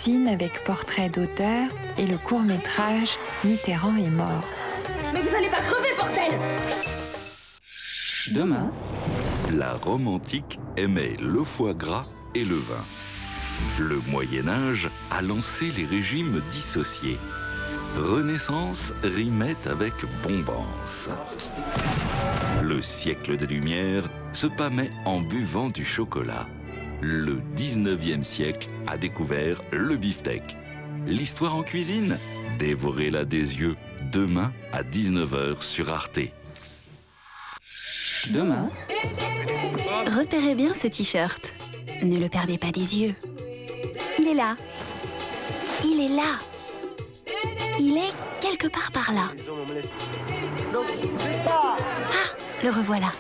magazine avec portrait d'auteur et le court-métrage Mitterrand est mort. Mais vous allez pas crever, bordel! Demain, la Rome antique aimait le foie gras et le vin. Le Moyen-Âge a lancé les régimes dissociés. Renaissance rimait avec bombance. Le siècle des Lumières se pâmait en buvant du chocolat. Le 19e siècle a découvert le beefsteak. L'histoire en cuisine, dévorez-la des yeux, demain à 19h sur Arte. demain, Repérez bien ce t-shirt. Ne le perdez pas des yeux. Il est là. Il est là. Il est quelque part par là. Ah, le revoilà.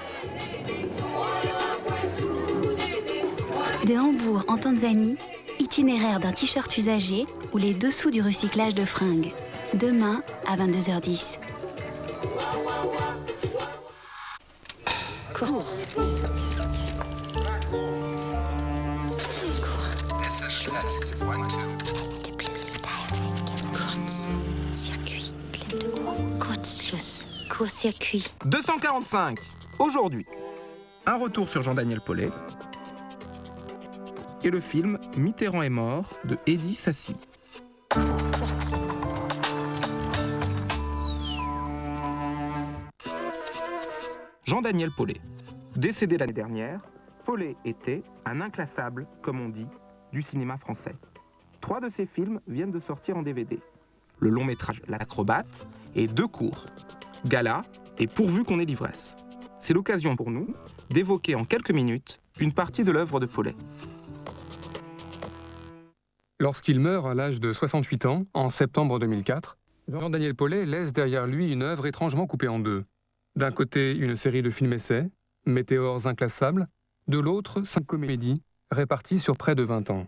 De Hambourg en Tanzanie, itinéraire d'un t-shirt usagé ou les dessous du recyclage de fringues. Demain à 22h10. Cours. Court-circuit. 245. Aujourd'hui, un retour sur Jean-Daniel Paulet et le film Mitterrand est mort de Eddie Sassi. Jean-Daniel Paulet. Décédé l'année dernière, Paulet était un inclassable, comme on dit, du cinéma français. 3 de ses films viennent de sortir en DVD. Le long métrage L'Acrobate et 2 courts, Gala et Pourvu qu'on ait l'ivresse. C'est l'occasion pour nous d'évoquer en quelques minutes une partie de l'œuvre de Paulet. Lorsqu'il meurt à l'âge de 68 ans, en septembre 2004, Jean-Daniel Paulet laisse derrière lui une œuvre étrangement coupée en deux. D'un côté, une série de films-essais, Météores inclassables, de l'autre, 5 comédies, réparties sur près de 20 ans.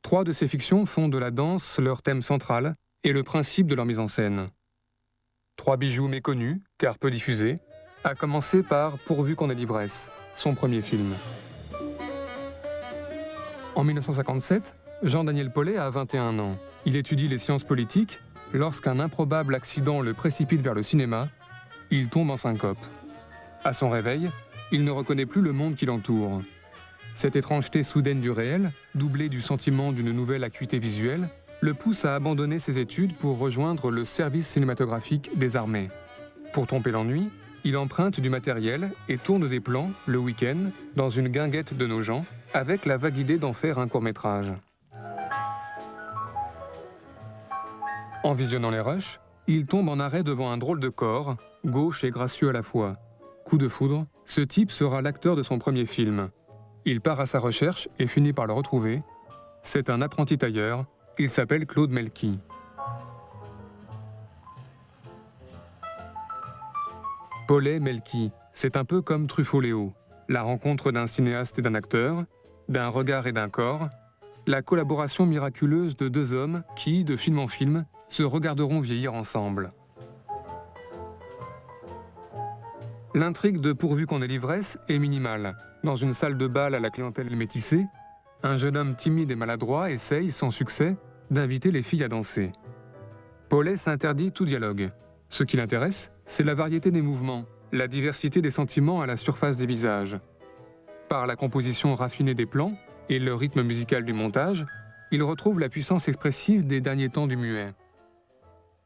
3 de ces fictions font de la danse leur thème central et le principe de leur mise en scène. 3 bijoux méconnus, car peu diffusés, à commencer par Pourvu qu'on ait l'ivresse, son premier film. En 1957, Jean-Daniel Paulet a 21 ans. Il étudie les sciences politiques lorsqu'un improbable accident le précipite vers le cinéma. Il tombe en syncope. À son réveil, il ne reconnaît plus le monde qui l'entoure. Cette étrangeté soudaine du réel, doublée du sentiment d'une nouvelle acuité visuelle, le pousse à abandonner ses études pour rejoindre le service cinématographique des armées. Pour tromper l'ennui, il emprunte du matériel et tourne des plans, le week-end, dans une guinguette de Nogent, avec la vague idée d'en faire un court-métrage. En visionnant les rushs, il tombe en arrêt devant un drôle de corps, gauche et gracieux à la fois. Coup de foudre, ce type sera l'acteur de son premier film. Il part à sa recherche et finit par le retrouver. C'est un apprenti tailleur, il s'appelle Claude Melki. Paulet-Melki, c'est un peu comme Truffaut-Léo, la rencontre d'un cinéaste et d'un acteur, d'un regard et d'un corps, la collaboration miraculeuse de 2 hommes qui, de film en film, se regarderont vieillir ensemble. L'intrigue de Pourvu qu'on ait l'ivresse est minimale. Dans une salle de bal à la clientèle métissée, un jeune homme timide et maladroit essaye, sans succès, d'inviter les filles à danser. Paulet s'interdit tout dialogue. Ce qui l'intéresse, c'est la variété des mouvements, la diversité des sentiments à la surface des visages. Par la composition raffinée des plans et le rythme musical du montage, il retrouve la puissance expressive des derniers temps du muet.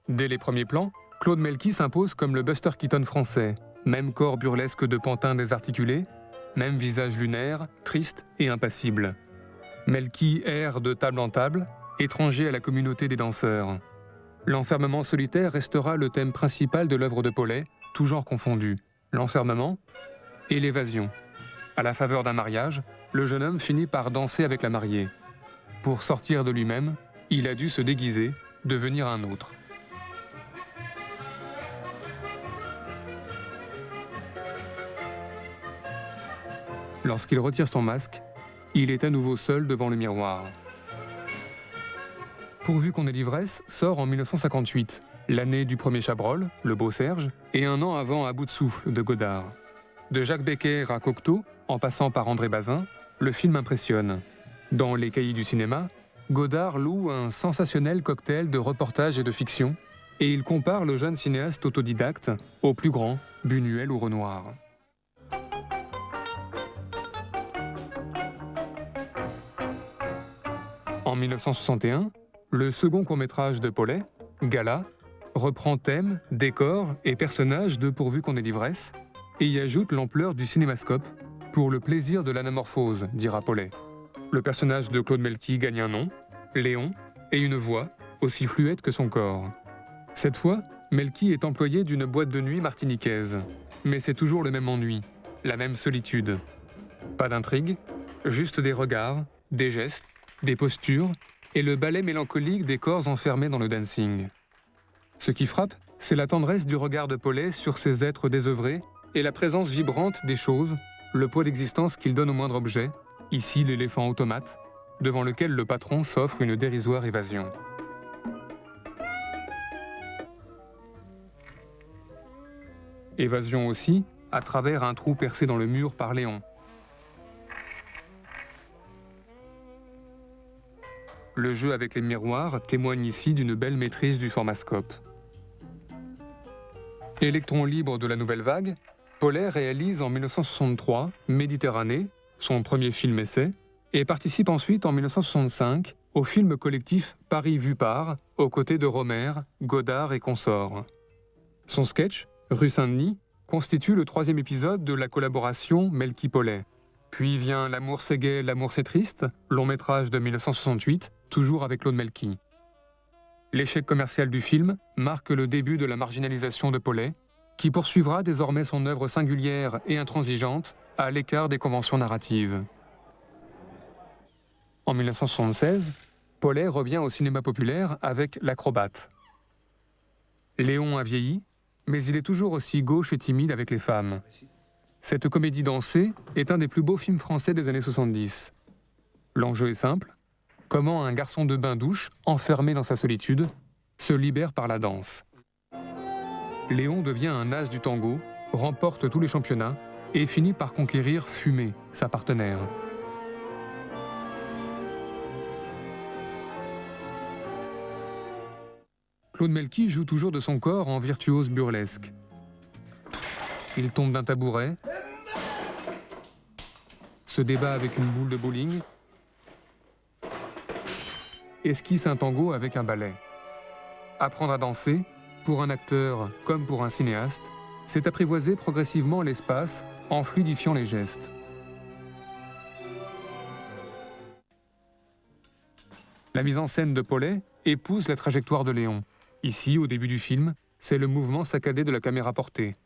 Dès les premiers plans, Claude Melki s'impose comme le Buster Keaton français. Même corps burlesque de pantin désarticulé, même visage lunaire, triste et impassible. Melki erre de table en table, étranger à la communauté des danseurs. L'enfermement solitaire restera le thème principal de l'œuvre de Paulet, tout genre confondu. L'enfermement et l'évasion. À la faveur d'un mariage, le jeune homme finit par danser avec la mariée. Pour sortir de lui-même, il a dû se déguiser, devenir un autre. Lorsqu'il retire son masque, il est à nouveau seul devant le miroir. Pourvu qu'on ait l'ivresse sort en 1958, l'année du premier Chabrol, Le Beau Serge, et un an avant À bout de souffle de Godard. De Jacques Becker à Cocteau, en passant par André Bazin, le film impressionne. Dans Les Cahiers du cinéma, Godard loue un sensationnel cocktail de reportages et de fiction, et il compare le jeune cinéaste autodidacte au plus grand, Buñuel ou Renoir. En 1961, le second court-métrage de Paulet, Gala, reprend thème, décor et personnages de Pourvu qu'on ait l'ivresse et y ajoute l'ampleur du cinémascope pour le plaisir de l'anamorphose, dira Paulet. Le personnage de Claude Melki gagne un nom, Léon, et une voix aussi fluette que son corps. Cette fois, Melki est employé d'une boîte de nuit martiniquaise. Mais c'est toujours le même ennui, la même solitude. Pas d'intrigue, juste des regards, des gestes, des postures et le ballet mélancolique des corps enfermés dans le dancing. Ce qui frappe, c'est la tendresse du regard de Paulet sur ces êtres désœuvrés et la présence vibrante des choses, le poids d'existence qu'il donne au moindre objet, ici l'éléphant automate, devant lequel le patron s'offre une dérisoire évasion. Évasion aussi, à travers un trou percé dans le mur par Léon. Le jeu avec les miroirs témoigne ici d'une belle maîtrise du formascope. Électron libre de la nouvelle vague, Paulet réalise en 1963 Méditerranée, son premier film-essai, et participe ensuite en 1965 au film collectif Paris vu par, aux côtés de Romer, Godard et consorts. Son sketch, Rue Saint-Denis, constitue le troisième épisode de la collaboration Melki-Paulet. Puis vient L'amour c'est gai, l'amour c'est triste, long métrage de 1968, toujours avec Claude Melki. L'échec commercial du film marque le début de la marginalisation de Paulet, qui poursuivra désormais son œuvre singulière et intransigeante à l'écart des conventions narratives. En 1976, Paulet revient au cinéma populaire avec L'Acrobate. Léon a vieilli, mais il est toujours aussi gauche et timide avec les femmes. Cette comédie dansée est un des plus beaux films français des années 70. L'enjeu est simple. Comment un garçon de bain-douche, enfermé dans sa solitude, se libère par la danse. Léon devient un as du tango, remporte tous les championnats et finit par conquérir Fumé, sa partenaire. Claude Melki joue toujours de son corps en virtuose burlesque. Il tombe d'un tabouret, se débat avec une boule de bowling, esquisse un tango avec un ballet. Apprendre à danser, pour un acteur comme pour un cinéaste, c'est apprivoiser progressivement l'espace en fluidifiant les gestes. La mise en scène de Paulet épouse la trajectoire de Léon. Ici, au début du film, c'est le mouvement saccadé de la caméra portée.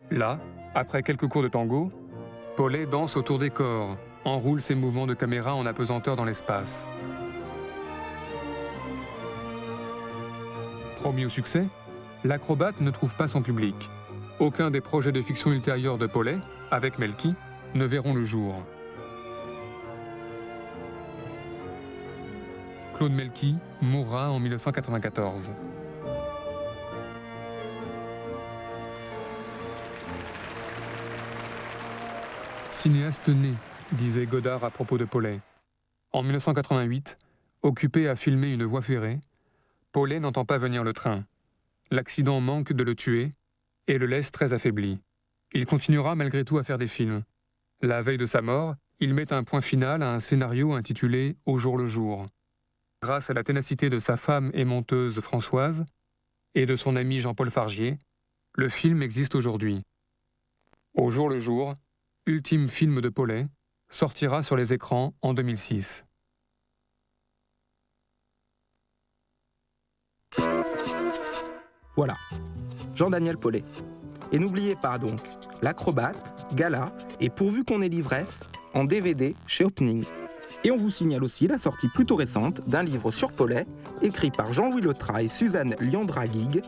Là, après quelques cours de tango, Paulet danse autour des corps, enroule ses mouvements de caméra en apesanteur dans l'espace. Promis au succès, L'Acrobate ne trouve pas son public. Aucun des projets de fiction ultérieurs de Paulet, avec Melki, ne verront le jour. Claude Melki mourra en 1994. Cinéaste né, disait Godard à propos de Paulet. En 1988, occupé à filmer une voie ferrée, Paulet n'entend pas venir le train. L'accident manque de le tuer et le laisse très affaibli. Il continuera malgré tout à faire des films. La veille de sa mort, il met un point final à un scénario intitulé « Au jour le jour ». Grâce à la ténacité de sa femme et monteuse Françoise et de son ami Jean-Paul Fargier, le film existe aujourd'hui. Au jour le jour, ultime film de Paulet, sortira sur les écrans en 2006. Voilà, Jean-Daniel Paulet. Et n'oubliez pas donc L'Acrobate, Gala et Pourvu qu'on ait l'ivresse en DVD chez Opening. Et on vous signale aussi la sortie plutôt récente d'un livre sur Paulet, écrit par Jean-Louis Letra et Suzanne Liandra-Guigue,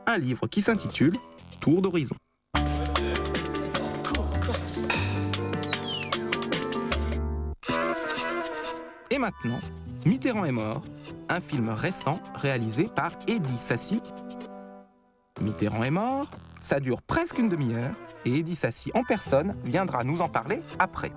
un livre qui s'intitule Tour d'horizon. Et maintenant, Mitterrand est mort, un film récent réalisé par Eddy Sassi. Mitterrand est mort, ça dure presque une demi-heure, et Eddy Sassi en personne viendra nous en parler après.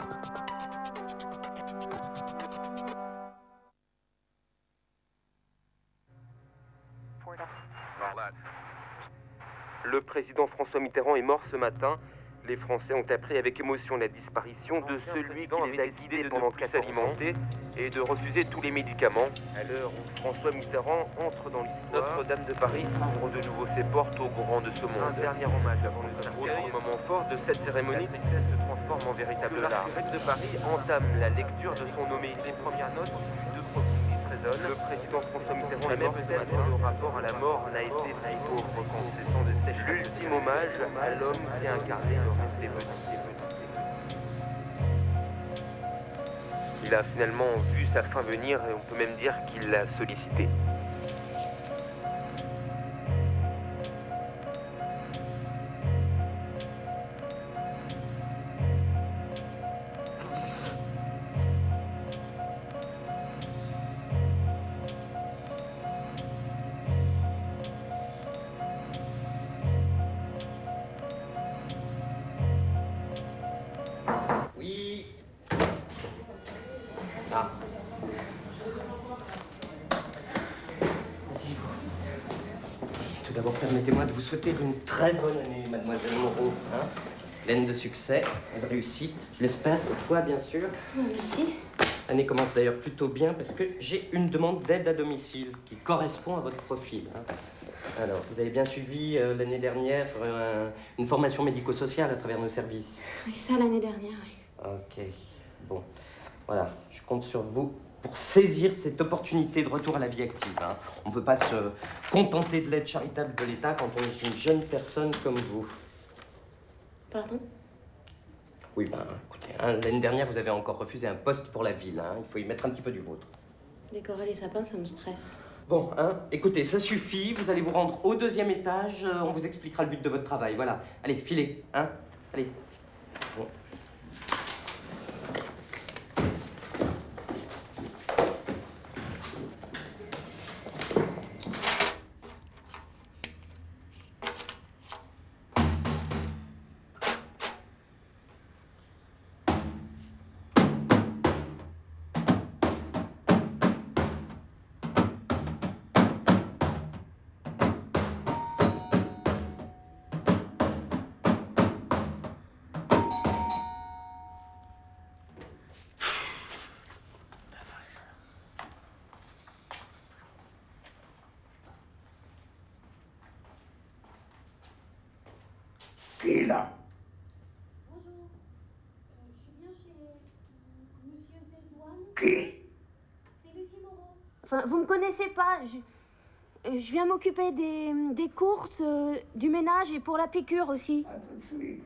Le président François Mitterrand est mort ce matin. Les Français ont appris avec émotion la disparition de celui qui les a guidés pendant 4 alimenter et de refuser tous les médicaments. À l'heure où François Mitterrand entre dans l'histoire, Notre-Dame de Paris ouvre de nouveau ses portes aux grands de ce monde. Un dernier hommage avant le cercueil. Autre moment fort de cette cérémonie, la princesse se transforme en véritable larme. L'archevêque de Paris entame la lecture de son nommé. Les premières notes de profil qui résonnent. Le président François Mitterrand est mort peut-être le rapport à la mort n'a été si pauvre qu'en cessant de sécher. L'ultime hommage à l'homme qui a incarné le rester petit. Il a finalement vu sa fin venir et on peut même dire qu'il l'a sollicité. Oui. Ah. Asseyez-vous. Tout d'abord, permettez-moi de vous souhaiter une très bonne année, mademoiselle Moreau. Hein, pleine de succès et de réussite, je l'espère, cette fois, bien sûr. Merci. L'année commence d'ailleurs plutôt bien parce que j'ai une demande d'aide à domicile qui correspond à votre profil. Hein. Alors, vous avez bien suivi l'année dernière une formation médico-sociale à travers nos services. Oui, ça l'année dernière, oui. Ok, bon. Voilà, je compte sur vous pour saisir cette opportunité de retour à la vie active. Hein. On ne peut pas se contenter de l'aide charitable de l'État quand on est une jeune personne comme vous. Pardon? Oui, ben, écoutez, hein, l'année dernière, vous avez encore refusé un poste pour la ville. Hein. Il faut y mettre un petit peu du vôtre. Décorer les sapins, ça me stresse. Bon, hein, écoutez, ça suffit. Vous allez vous rendre au 2e étage. On vous expliquera le but de votre travail. Voilà. Allez, filez, hein. Allez. Bon. Qui est là? Bonjour. Je viens chez Monsieur Zeldouane. Qui? C'est Lucie Moreau. Enfin, vous me connaissez pas. Je viens m'occuper des courses, du ménage et pour la piqûre aussi. À tout de suite.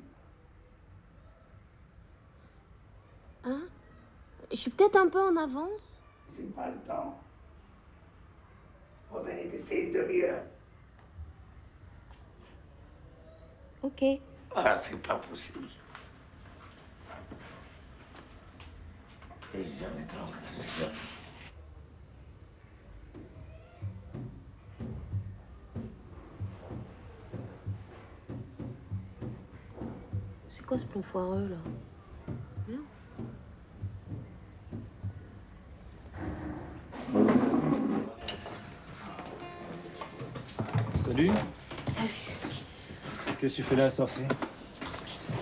Hein? Je suis peut-être un peu en avance. J'ai pas le temps. Revenez d'ici une demi-heure. Ok. Ah, c'est pas possible. Et jamais tranquille, c'est ça. C'est quoi ce plan foireux, là? Rien. Salut, Salut. qu'est-ce que tu fais là, sorcier?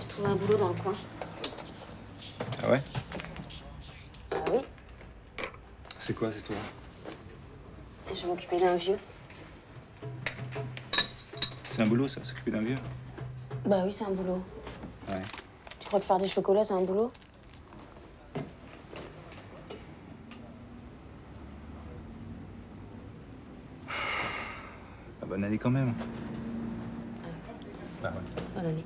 J'ai trouvé un boulot dans le coin. Ah ouais? Ah oui. C'est quoi, c'est toi? Je vais m'occuper d'un vieux. C'est un boulot, ça, s'occuper d'un vieux? Bah oui, c'est un boulot. Ouais. Tu crois que faire des chocolats, c'est un boulot? Ah, bonne année quand même. Bah ouais. Bonne année.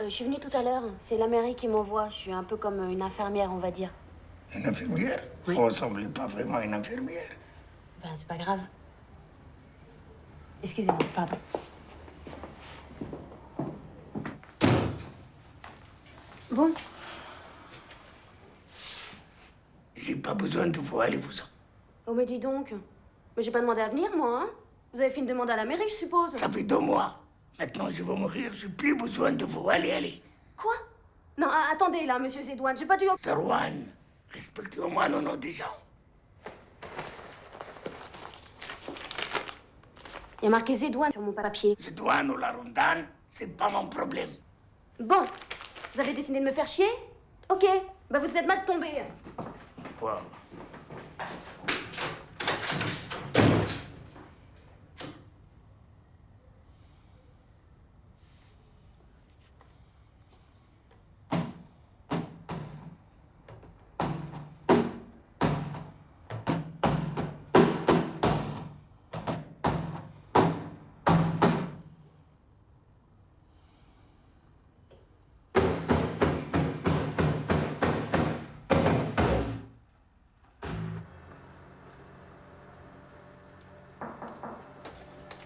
je suis venue tout à l'heure. C'est la mairie qui m'envoie. Je suis un peu comme une infirmière, on va dire. Une infirmière? Oui. Vous ne ressemblez pas vraiment à une infirmière. Ben, c'est pas grave. Excusez-moi, pardon. Bon. J'ai pas besoin de vous, allez-vous-en. Oh, mais dis donc. Mais j'ai pas demandé à venir, moi, hein. Vous avez fait une demande à la mairie, je suppose. Ça fait 2 mois. Maintenant, je vais mourir, j'ai plus besoin de vous. Allez, allez. Quoi? Non, attendez, là, monsieur Zedouane, j'ai pas dû... Sarwan, respectez au moins le nom des gens. Il y a marqué Zedouane sur mon papier. Zedouane ou la Rondane, c'est pas mon problème. Bon, vous avez décidé de me faire chier? Ok, bah vous êtes mal tombé. Wow.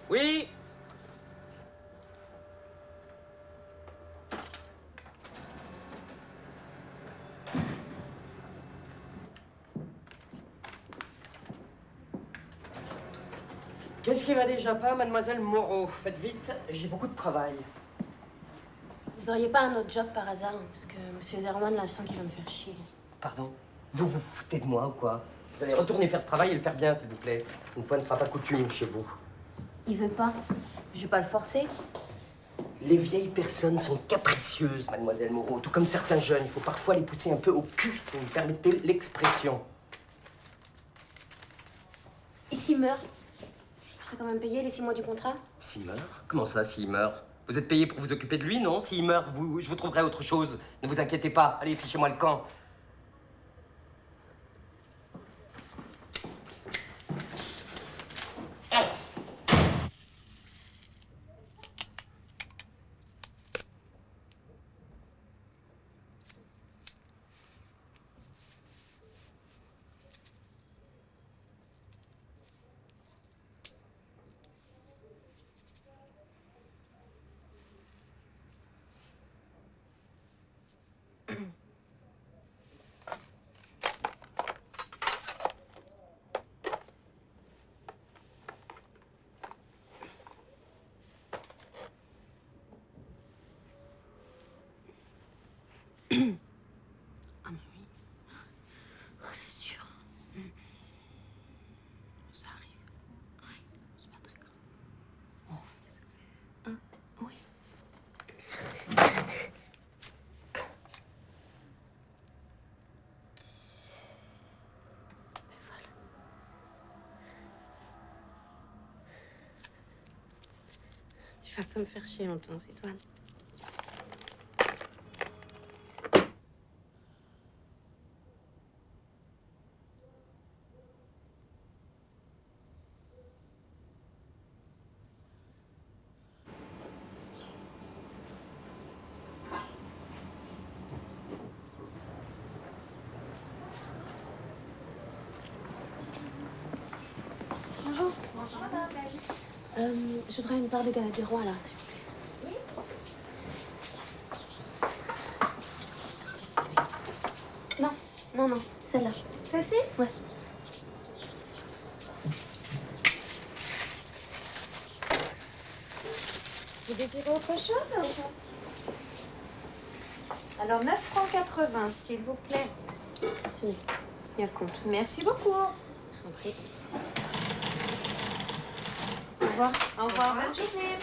Oui. Qu'est-ce qui va déjà pas, mademoiselle Moreau? Faites vite, j'ai beaucoup de travail. Vous auriez pas un autre job par hasard? Parce que monsieur Zerwan, là, je sens qu'il va me faire chier. Pardon? Vous vous foutez de moi ou quoi? Vous allez retourner faire ce travail et le faire bien, s'il vous plaît. Une fois ne sera pas coutume chez vous. Il veut pas. Je vais pas le forcer. Les vieilles personnes sont capricieuses, mademoiselle Moreau, tout comme certains jeunes. Il faut parfois les pousser un peu au cul, si vous me permettez l'expression. Et s'il meurt? Je serai quand même payé les 6 mois du contrat? S'il meurt? Comment ça, s'il meurt? Vous êtes payé pour vous occuper de lui, non? S'il meurt, je vous trouverai autre chose. Ne vous inquiétez pas. Allez, fichez-moi le camp. Ah mais oui. Oh, c'est sûr. Ça arrive. Ouais, c'est pas très grave. Oh, oui. Tu vas pas me faire chier longtemps, Zedouane. Bonjour. Bonjour, madame. Je voudrais une part de galette des rois, là, s'il vous plaît. Oui. Non, non, celle-là. Celle-ci? Ouais. Vous désirez autre chose? Alors 9 francs 80, s'il vous plaît. Tenez, il y a le compte. Merci beaucoup. Je vous en prie. Au revoir. Au revoir. Bonne journée.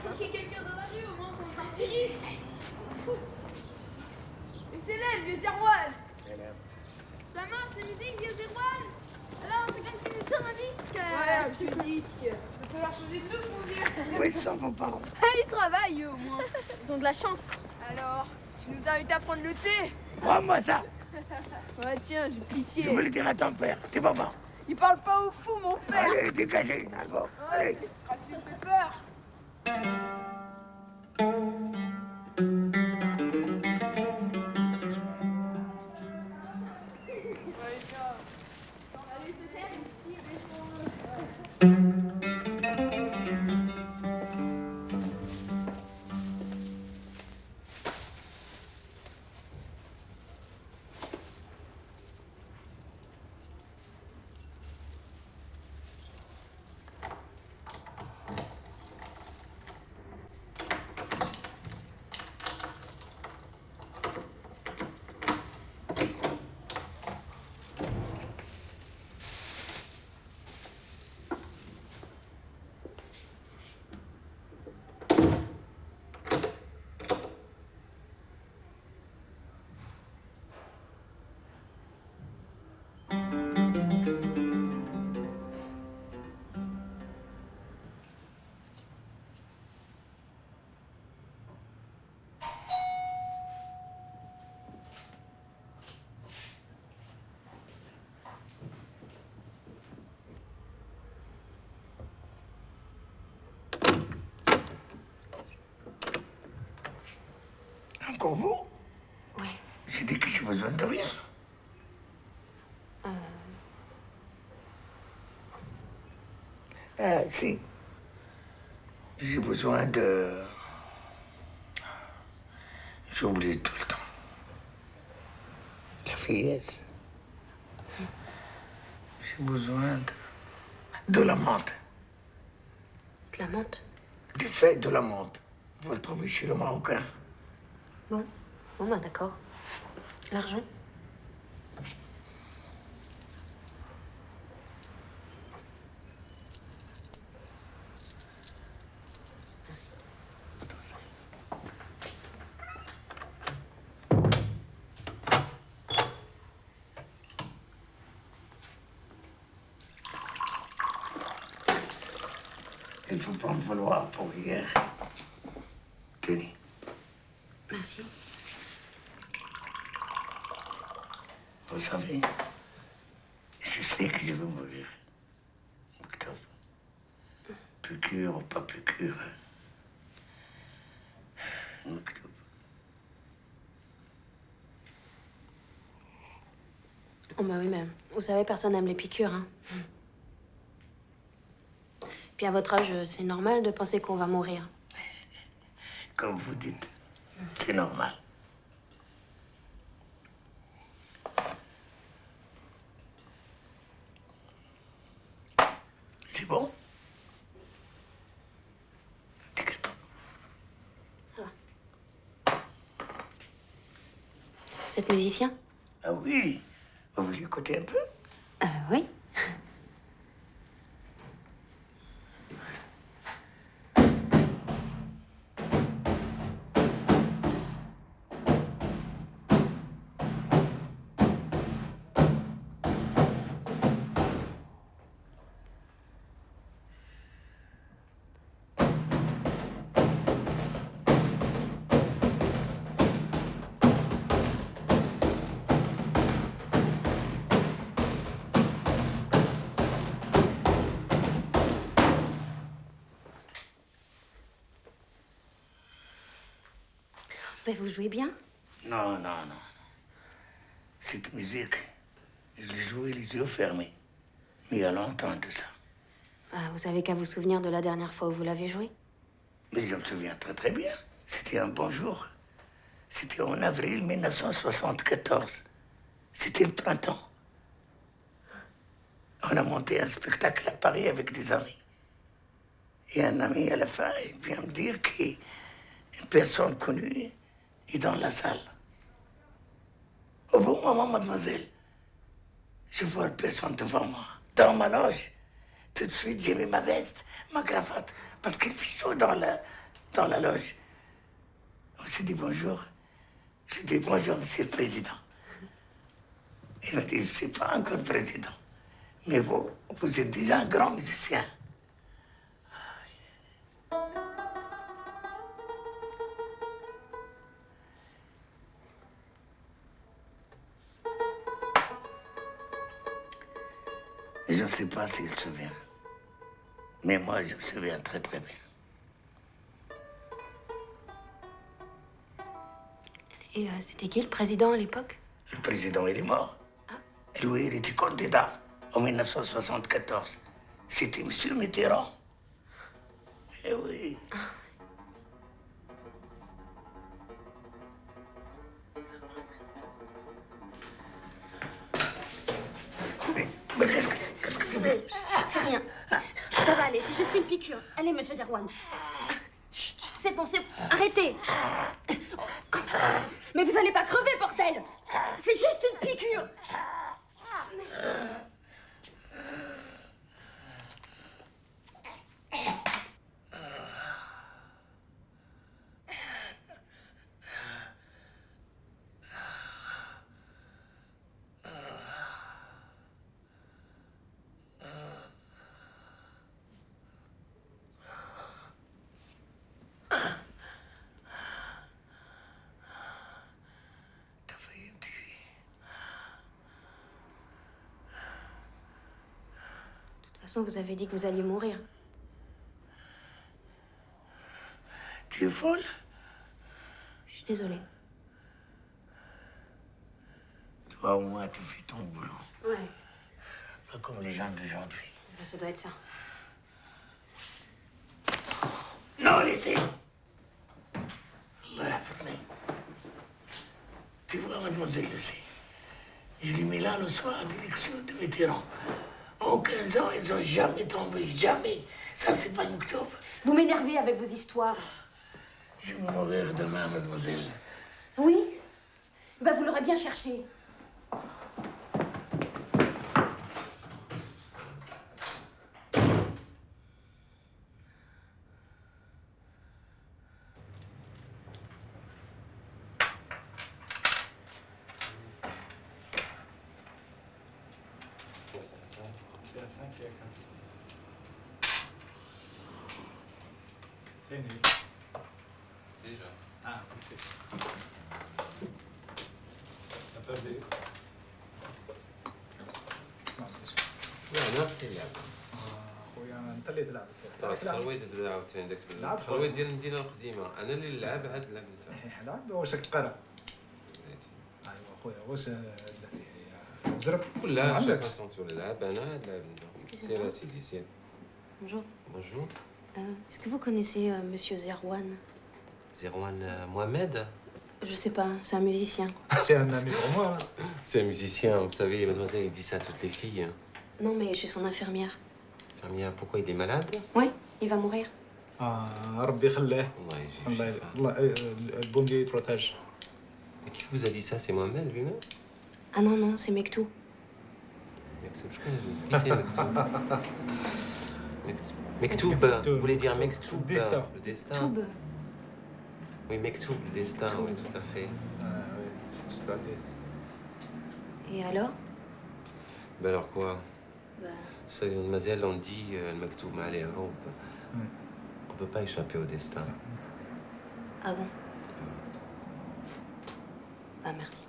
Faut qu'il y ait quelqu'un dans la rue au moins qu'on martyrise. Et c'est là, le vieux Zerwan. Ça marche, la musique, vieux Zerwan. Alors, c'est quand tu nous sors un disque. Ouais, un vieux disque. Il va falloir changer de look, mon vieux. Où ils sont, vos parents? Ils travaillent, eux, au moins. Ils ont de la chance. Alors, tu nous invites à prendre le thé? Prends-moi ça. Ouais, tiens, j'ai pitié. Je veux le dire à ton père, t'es pas bon. Il parle pas au fou, mon père. Allez, dégagez, Nalbo. Allez. Ah, tu me fais peur. Encore vous? Oui. J'ai dit que j'ai besoin de rien. Ah, si. J'ai besoin de... J'oublie tout le temps. La vieillesse. J'ai besoin de la menthe. De la menthe? Du fait de la menthe. Vous le trouvez chez le Marocain. Bon, bah d'accord. L'argent? Merci. Il ne faut pas me vouloir pour hier. Tenez. Merci. Vous savez, je sais que je vais mourir. Octobre. Piqûre ou pas piqûre. Octobre. Oh bah oui, mais vous savez, personne n'aime les piqûres, hein. Puis à votre âge, c'est normal de penser qu'on va mourir. Comme vous dites, c'est normal. C'est bon? Ça va. Vous êtes musicien? Ah oui. Vous voulez écouter un peu? Oui. Mais vous jouez bien? Non, non, non. Cette musique, je l'ai jouée les yeux fermés. Mais il y a longtemps de ça. Ah, vous avez qu'à vous souvenir de la dernière fois où vous l'avez joué? Mais je me souviens très très bien. C'était un bon jour. C'était en avril 1974. C'était le printemps. On a monté un spectacle à Paris avec des amis. Et un ami, à la fin, il vient me dire qu'une personne connue est dans la salle. Au bon moment, mademoiselle, je vois une personne devant moi, dans ma loge. Tout de suite, j'ai mis ma veste, ma cravate, parce qu'il fait chaud dans la loge. On s'est dit bonjour. Je lui dis bonjour, monsieur le président. Il m'a dit, je ne suis pas encore président. Mais vous êtes déjà un grand musicien. Je ne sais pas s'il se souvient. Mais moi, je me souviens très très bien. Et c'était qui le président à l'époque? Le président, il est mort. Et lui, il était candidat en 1974. C'était M. Mitterrand. Eh oui. Mais qu'est-ce que tu veux? C'est rien. Ça va aller, c'est juste une piqûre. Allez, monsieur Zerwan. Chut, c'est bon, c'est bon. Arrêtez. Mais vous allez pas crever, bordel. C'est juste une piqûre. De toute façon, vous avez dit que vous alliez mourir. Tu es folle? Je suis désolée. Toi, au moins, tu fais ton boulot. Ouais. Pas comme les gens d'aujourd'hui. Ça doit être ça. Non, laissez. Allah yahfadni. Tu vois, mademoiselle le sait. Je l'ai mis là le soir à direction de Mitterrand. En 15 ans, ils n'ont jamais tombé, jamais. Ça, c'est pas le Mektoub. Vous m'énervez avec vos histoires. Je vais mourir demain, mademoiselle. Oui? Ben, vous l'aurez bien cherché. C'est à 5 et à 4. C'est nul. Déjà. Ah, ok. T'as perdu? Non, bien sûr. لا نفس اللعبة. خويا انت اللي تلعب. تخلويت عاوتاني داك التخلويت ديال المدينة القديمة، أنا اللي نلعب عاد لعب أنت. لعب واش قرا. ايوا خويا واش درتي زرب كلها شاك فاصون تلعب أنا عاد لعب أنت. سير أسيدي سير. Bonjour. Bonjour. Est-ce que vous connaissez Monsieur Zerwan? Zerwan Mohamed? Je sais pas, c'est un musicien. C'est un ami pour moi. C'est un musicien, vous savez, mademoiselle, il dit ça à toutes les filles. Non, mais je suis son infirmière. Infirmière, pourquoi il est malade? Oui, il va mourir. ربي يخليه. الله البون ديو يبروتاج. Mais qui vous a dit ça? C'est Mohamed lui-même? Ah non, non, c'est Mektou. Mektoub, je connais. Qui c'est Mektoub? Mektoub, vous voulez dire Mektoub? Le destin. Le destin. Toub. Oui, Mektoub, le destin, oui, tout à fait. Oui, c'est tout à fait. Et alors? Ben alors quoi? Bah, Vous savez, mademoiselle, on dit le Mektoub malé robe. On ne peut pas échapper au destin. ah bon? Ah, merci.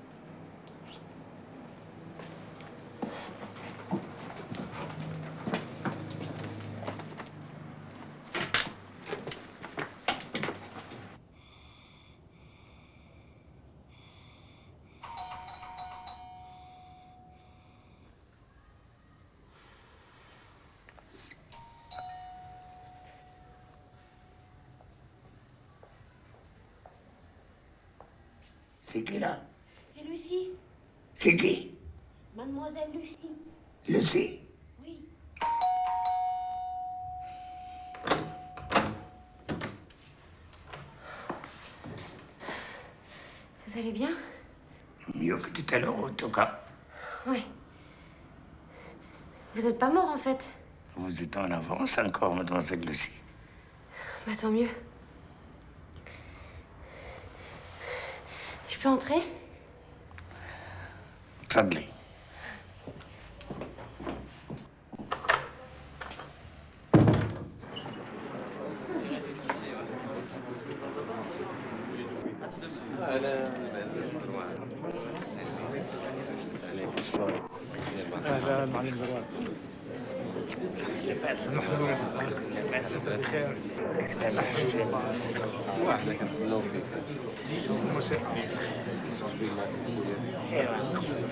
C'est qui là? C'est Lucie. C'est qui? Mademoiselle Lucie. Lucie? Oui. Vous allez bien? Mieux que tout à l'heure, en tout cas. Oui. Vous n'êtes pas mort, en fait. Vous êtes en avance encore, mademoiselle Lucie. Bah, tant mieux. Je peux entrer? تفضلي. اهلا معلم زروان. لاباس لاباس بخير. واحنا كنتسناو فيك. الموسيقى. ايوا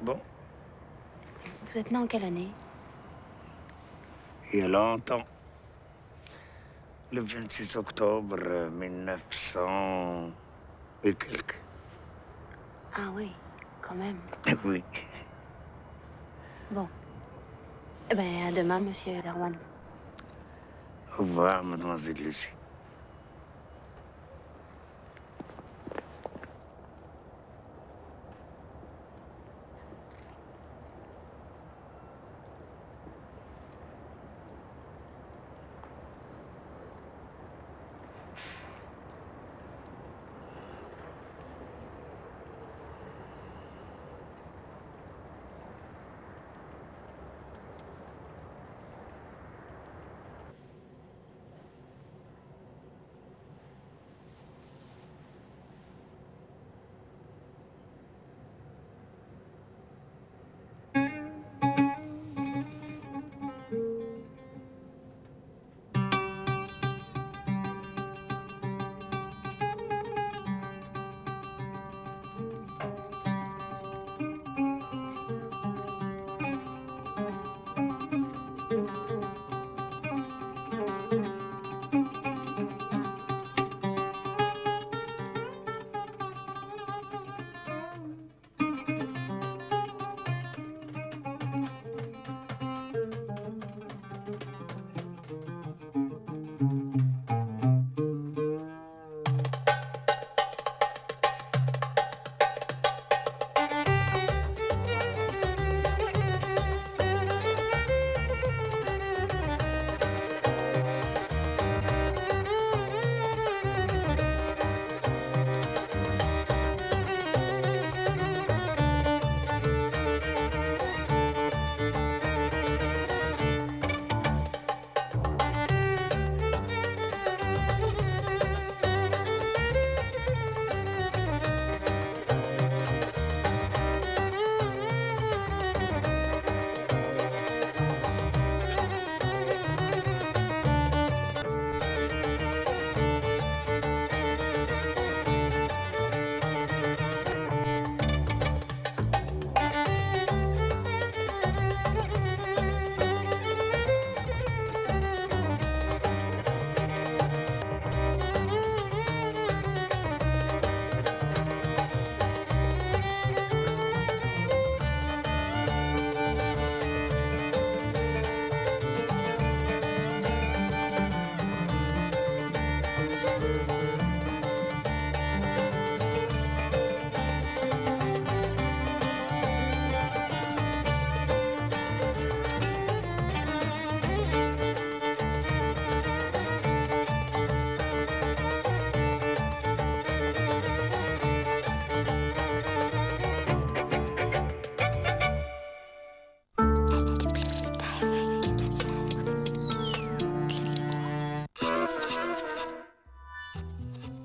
Bon. Vous êtes né en quelle année? Il y a longtemps. Le 26 octobre 1900 et quelques. Ah oui, quand même. Oui. Bon. Eh ben, à demain, monsieur Zerwan. Au revoir, mademoiselle Lucie.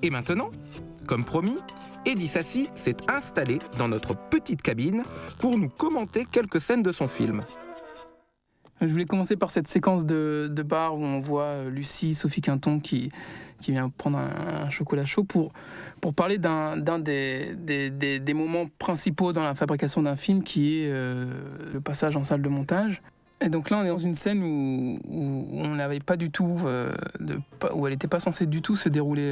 Et maintenant, comme promis, Eddy Sassi s'est installé dans notre petite cabine pour nous commenter quelques scènes de son film. Je voulais commencer par cette séquence de bar où on voit Lucie, Sophie Quinton qui vient prendre un chocolat chaud pour parler d'un des moments principaux dans la fabrication d'un film qui est le passage en salle de montage. Et donc là, on est dans une scène où on n'avait pas du tout, où elle n'était pas censée du tout se dérouler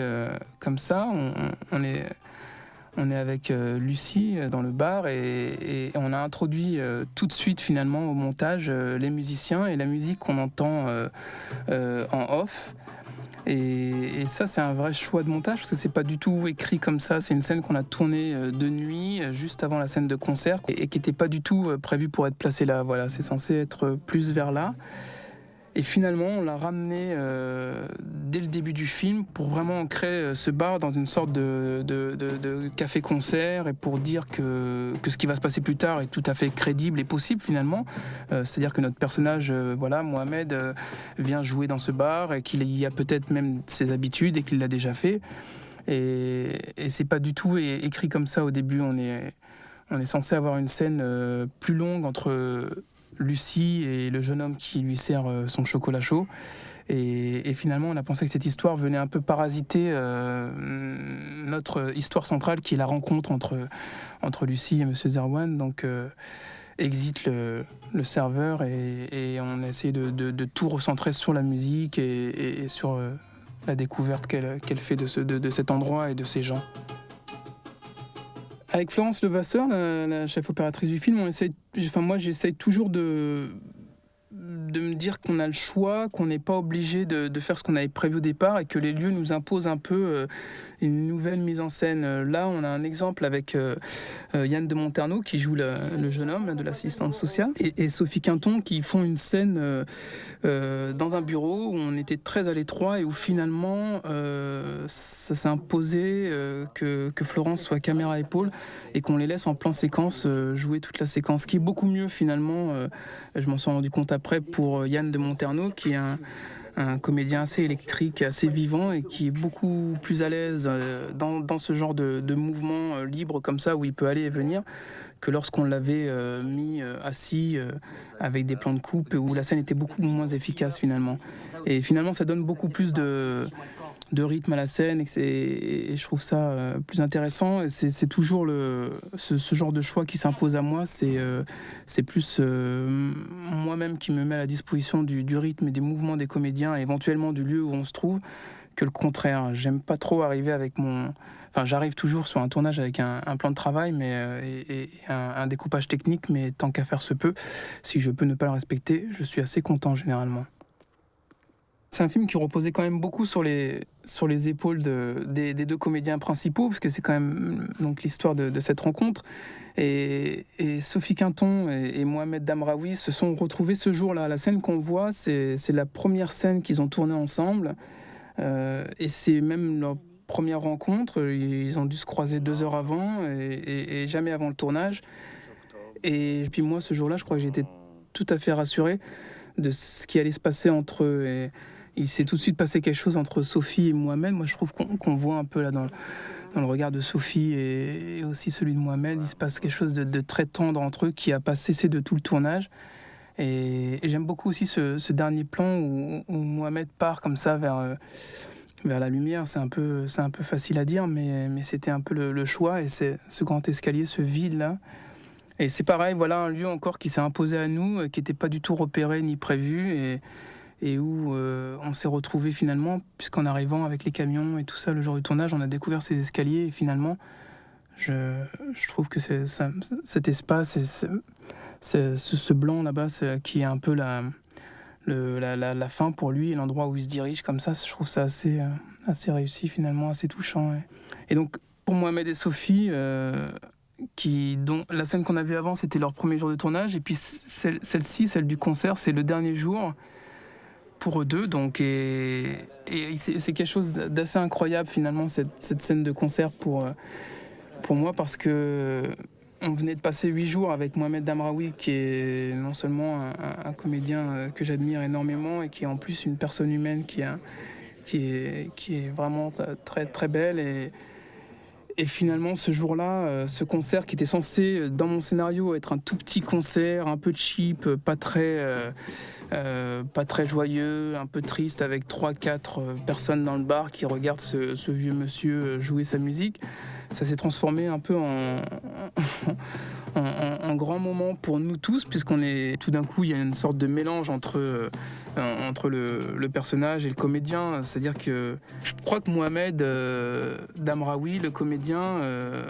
comme ça. On est avec Lucie dans le bar et on a introduit tout de suite finalement au montage les musiciens et la musique qu'on entend en off. Et ça, c'est un vrai choix de montage parce que c'est pas du tout écrit comme ça. C'est une scène qu'on a tournée de nuit, juste avant la scène de concert, et qui n'était pas du tout prévue pour être placée là. Voilà, c'est censé être plus vers là. Et finalement, on l'a ramené dès le début du film pour vraiment ancrer ce bar dans une sorte de café-concert et pour dire que ce qui va se passer plus tard est tout à fait crédible et possible finalement. C'est-à-dire que notre personnage, Mohamed, vient jouer dans ce bar et qu'il y a peut-être même ses habitudes et qu'il l'a déjà fait. Et c'est pas du tout écrit comme ça au début. On est censé avoir une scène plus longue entre Lucie et le jeune homme qui lui sert son chocolat chaud. Et finalement, on a pensé que cette histoire venait un peu parasiter notre histoire centrale, qui est la rencontre entre Lucie et Monsieur Zerwan. Donc, exit le serveur et on a essayé de tout recentrer sur la musique et sur la découverte qu'elle fait de cet endroit et de ces gens. Avec Florence Levasseur, la chef opératrice du film, moi j'essaye toujours de me dire qu'on a le choix, qu'on n'est pas obligé de faire ce qu'on avait prévu au départ et que les lieux nous imposent un peu une nouvelle mise en scène. Là, on a un exemple avec Yann de Monterno qui joue le jeune homme de l'assistance sociale et Sophie Quinton qui font une scène dans un bureau où on était très à l'étroit et où finalement ça s'est imposé que Florence soit caméra à épaule et qu'on les laisse en plan séquence jouer toute la séquence, ce qui est beaucoup mieux finalement. Je m'en suis rendu compte après pour Yann de Monterno qui est un comédien assez électrique, assez vivant et qui est beaucoup plus à l'aise dans ce genre de mouvement libre comme ça où il peut aller et venir que lorsqu'on l'avait mis assis avec des plans de coupe où la scène était beaucoup moins efficace finalement. Et finalement ça donne beaucoup plus de rythme à la scène et je trouve ça plus intéressant. Et c'est toujours ce genre de choix qui s'impose à moi. C'est plus moi-même qui me met à la disposition du rythme et des mouvements des comédiens et éventuellement du lieu où on se trouve que le contraire. J'aime pas trop arriver avec j'arrive toujours sur un tournage avec un plan de travail et un découpage technique, mais tant qu'à faire se peut, si je peux ne pas le respecter, je suis assez content généralement. C'est un film qui reposait quand même beaucoup sur les épaules des deux comédiens principaux, parce que c'est quand même donc l'histoire de cette rencontre. Et Sophie Quinton et Mohamed Damraoui se sont retrouvés ce jour-là. La scène qu'on voit, c'est la première scène qu'ils ont tournée ensemble. Et c'est même leur première rencontre. Ils ont dû se croiser 2 heures avant et jamais avant le tournage. Et puis moi, ce jour-là, je crois que j'étais tout à fait rassuré de ce qui allait se passer entre eux. Et il s'est tout de suite passé quelque chose entre Sophie et Mohamed. Moi, je trouve qu'on voit un peu là dans le regard de Sophie et aussi celui de Mohamed. Il se passe quelque chose de très tendre entre eux qui n'a pas cessé de tout le tournage. Et j'aime beaucoup aussi ce dernier plan où Mohamed part comme ça vers la lumière. C'est un peu facile à dire, mais c'était un peu le choix. Et c'est ce grand escalier, ce vide-là. Et c'est pareil, voilà un lieu encore qui s'est imposé à nous, qui n'était pas du tout repéré ni prévu, et où on s'est retrouvés finalement, puisqu'en arrivant avec les camions et tout ça, le jour du tournage, on a découvert ces escaliers, et finalement, je trouve que cet espace, ce blanc là-bas, qui est un peu la fin pour lui, et l'endroit où il se dirige comme ça, je trouve ça assez réussi finalement, assez touchant. Et donc, pour Mohamed et Sophie... dont la scène qu'on a vue avant, c'était leur premier jour de tournage, et puis celle-ci, celle du concert, c'est le dernier jour pour eux deux, donc et c'est quelque chose d'assez incroyable finalement cette scène de concert pour moi, parce que on venait de passer 8 jours avec Mohamed Damraoui, qui est non seulement un comédien que j'admire énormément et qui est en plus une personne humaine qui qui est vraiment très, très belle. Et finalement, ce jour-là, ce concert qui était censé, dans mon scénario, être un tout petit concert, un peu cheap, pas très joyeux, un peu triste, avec 3-4 personnes dans le bar qui regardent ce vieux monsieur jouer sa musique, ça s'est transformé un peu en grand moment pour nous tous, puisqu'on est tout d'un coup, il y a une sorte de mélange entre le personnage et le comédien. C'est-à-dire que je crois que Mohamed Damraoui, le comédien,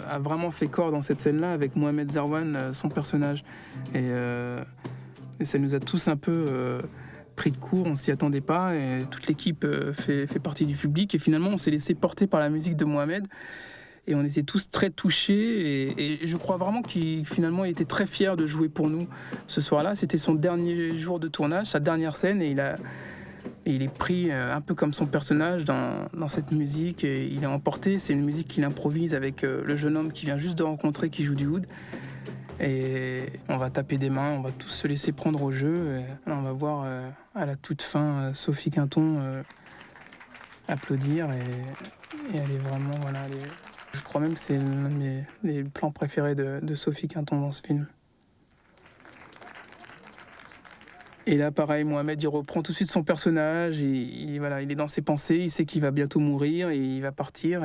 a vraiment fait corps dans cette scène-là avec Mohamed Zerwan, son personnage. Et ça nous a tous un peu pris de court, on s'y attendait pas. Et toute l'équipe fait partie du public. Et finalement, on s'est laissé porter par la musique de Mohamed. Et on était tous très touchés. Et je crois vraiment qu'il était très fier de jouer pour nous ce soir-là. C'était son dernier jour de tournage, sa dernière scène. Et il est pris un peu comme son personnage dans cette musique. Et il est emporté. C'est une musique qu'il improvise avec le jeune homme qu'il vient juste de rencontrer, qui joue du oud. Et on va taper des mains, on va tous se laisser prendre au jeu. Et là, on va voir à la toute fin Sophie Quinton applaudir. Et elle est vraiment... Voilà, je crois même que c'est l'un de mes plans préférés de Sophie Quinton dans ce film. Et là, pareil, Mohamed, il reprend tout de suite son personnage. Il est dans ses pensées, il sait qu'il va bientôt mourir, et il va partir.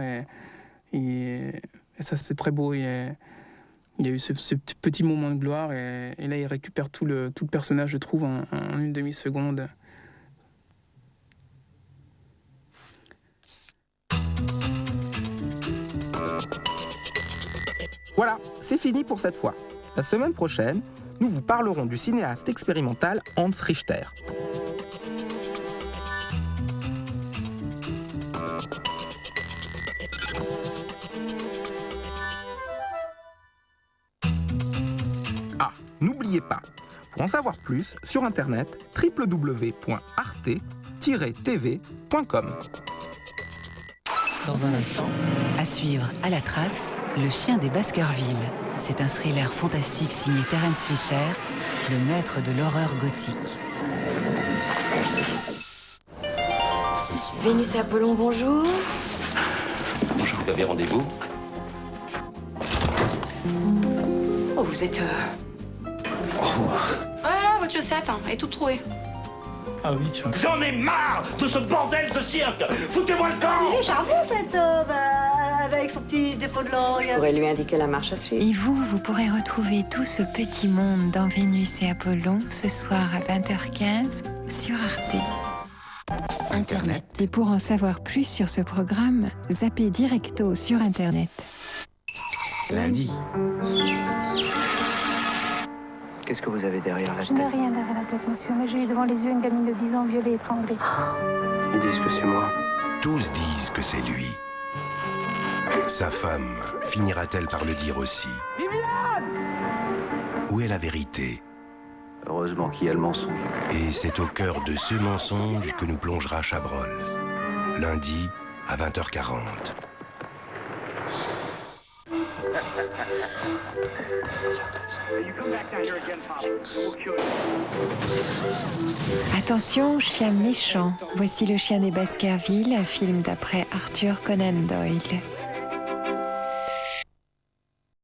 Et ça, c'est très beau. Il y a eu ce petit moment de gloire. Et là, il récupère tout le personnage, je trouve, en une demi-seconde. Voilà, c'est fini pour cette fois. La semaine prochaine, nous vous parlerons du cinéaste expérimental Hans Richter. Ah, n'oubliez pas, pour en savoir plus, sur internet, www.arte-tv.com. Dans un instant, à suivre à la trace, Le chien des Baskerville. C'est un thriller fantastique signé Terence Fisher, le maître de l'horreur gothique. Vénus et Apollon, bonjour. Bonjour. Vous avez rendez-vous? Oh, vous êtes... Voilà, votre chaussette est toute trouée. Ah oui, tiens. J'en ai marre de ce bordel, ce cirque. Foutez-moi le camp. Il est charmant, cet homme, avec son petit défaut de langue. Je pourrais lui indiquer la marche à suivre. Et vous pourrez retrouver tout ce petit monde dans Vénus et Apollon ce soir à 20h15 sur Arte. Internet. Et pour en savoir plus sur ce programme, zappez directo sur Internet. Lundi. Qu'est-ce que vous avez derrière la tête? Je n'ai rien derrière la tête, monsieur, mais j'ai eu devant les yeux une gamine de 10 ans violée et étranglée. Ils disent que c'est moi. Tous disent que c'est lui. Sa femme finira-t-elle par le dire aussi? Viviane! Où est la vérité? Heureusement qu'il y a le mensonge. Et c'est au cœur de ce mensonge que nous plongera Chabrol. Lundi à 20h40. Attention, chien méchant. Voici Le chien des Baskerville, un film d'après Arthur Conan Doyle.